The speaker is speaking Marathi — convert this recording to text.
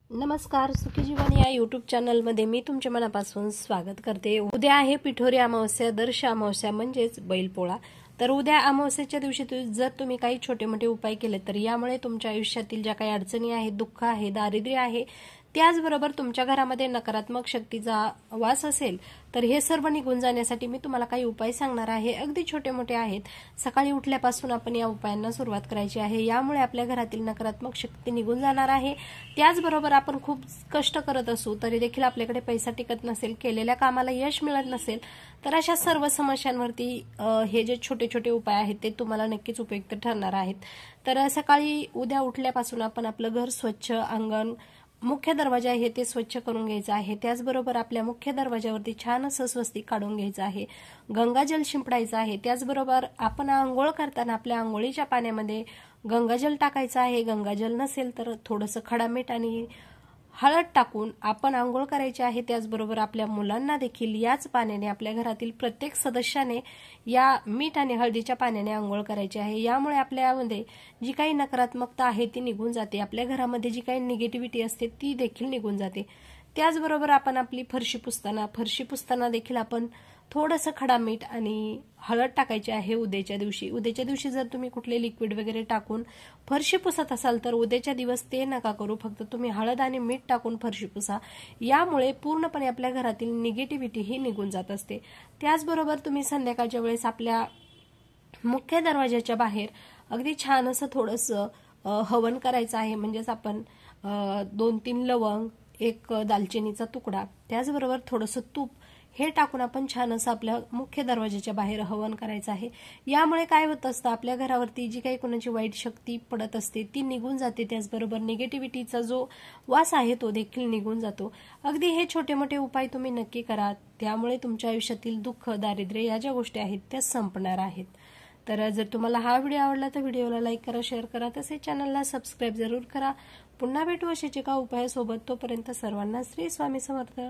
नमस्कार, सुखी जीवन या यूट्यूब चॅनलमध्ये मी तुमच्या मनापासून स्वागत करते। उद्या आहे पिठोरी अमावस्या, दर्श अमावस्या म्हणजेच बैलपोळा। तर उद्या अमावस्येच्या दिवशी जर तुम्ही काही छोटे मोठे उपाय केले तर यामुळे तुमच्या आयुष्यातील ज्या काही अडचणी आहेत, दुःख आहे, दारिद्र्य आहे, त्याचबरोबर तुमच्या घरामध्ये नकारात्मक शक्तीचा वास असेल तर हे सर्व निघून जाण्यासाठी मी तुम्हाला काही उपाय सांगणार आहे। अगदी छोटे मोठे आहेत। सकाळी उठल्यापासून आपण या उपायांना सुरुवात करायची आहे। यामुळे आपल्या घरातील नकारात्मक शक्ती निघून जाणार आहे। त्याचबरोबर आपण खूप कष्ट करत असू तरी देखील आपल्याकडे पैसा टिकत नसेल, केलेल्या कामाला यश मिळत नसेल तर अशा सर्व समस्यांवरती हे जे छोटे छोटे उपाय आहेत ते तुम्हाला नक्कीच उपयुक्त ठरणार आहेत। तर सकाळी उद्या उठल्यापासून आपण आपलं घर स्वच्छ, अंगण, मुख्य दरवाजा आहे ते स्वच्छ करून घ्यायचा आहे। त्याचबरोबर आपल्या मुख्य दरवाजावरती छान असं स्वस्तिक काढून घ्यायचं आहे, गंगाजल शिंपडायचं आहे। त्याचबरोबर आपण आंघोळ करताना आपल्या आंघोळीच्या पाण्यामध्ये गंगाजल टाकायचं आहे। गंगाजल नसेल तर थोडंसं खडा मीठ आणि हळद टाकून आपण आंघोळ करायची आहे। त्याचबरोबर आपल्या मुलांना देखील याच पाण्याने, आपल्या घरातील प्रत्येक सदस्याने या मीठ आणि हळदीच्या पाण्याने आंघोळ करायची आहे। यामुळे आपल्यामध्ये जी काही नकारात्मकता आहे ती निघून जाते, आपल्या घरामध्ये जी काही निगेटिव्हिटी असते ती देखील निघून जाते। त्याचबरोबर आपण आपली फरशी पुसताना देखील आपण थोडंसं खडा मीठ आणि हळद टाकायची आहे उद्याच्या दिवशी जर तुम्ही कुठले लिक्विड वगैरे टाकून फरशी पुसत असाल तर उद्याच्या दिवस ते नका करू, फक्त तुम्ही हळद आणि मीठ टाकून फरशी पुसा। यामुळे पूर्णपणे आपल्या घरातील निगेटिव्हिटी ही निघून जात असते। त्याचबरोबर तुम्ही संध्याकाळच्या वेळेस आपल्या मुख्य दरवाजाच्या बाहेर अगदी छान असं थोडंसं हवन करायचं आहे। म्हणजेच आपण 2-3 लवंग, एक दालचिनीचा तुकडा, त्याचबरोबर थोडंसं तूप हे टाकून आपण छान असं आपल्या मुख्य दरवाजाच्या बाहेर हवन करायचं आहे। यामुळे काय होत असतं, आपल्या घरावरती जी काही कोणाची वाईट शक्ती पडत असते ती निघून जाते। त्याचबरोबर निगेटिव्हिटीचा जो वास आहे तो देखील निघून जातो। अगदी हे छोटे मोठे उपाय तुम्ही नक्की करा, त्यामुळे तुमच्या आयुष्यातील दुःख, दारिद्र्य या ज्या गोष्टी आहेत त्या संपणार आहेत। तर जर तुम्हाला हा व्हिडिओ आवडला तर व्हिडिओला लाईक करा, शेअर करा, तसेच चॅनलला सबस्क्राईब जरूर करा। पुन्हा भेटू अशाच एका उपायासोबत। तोपर्यंत सर्वांना श्री स्वामी समर्थ।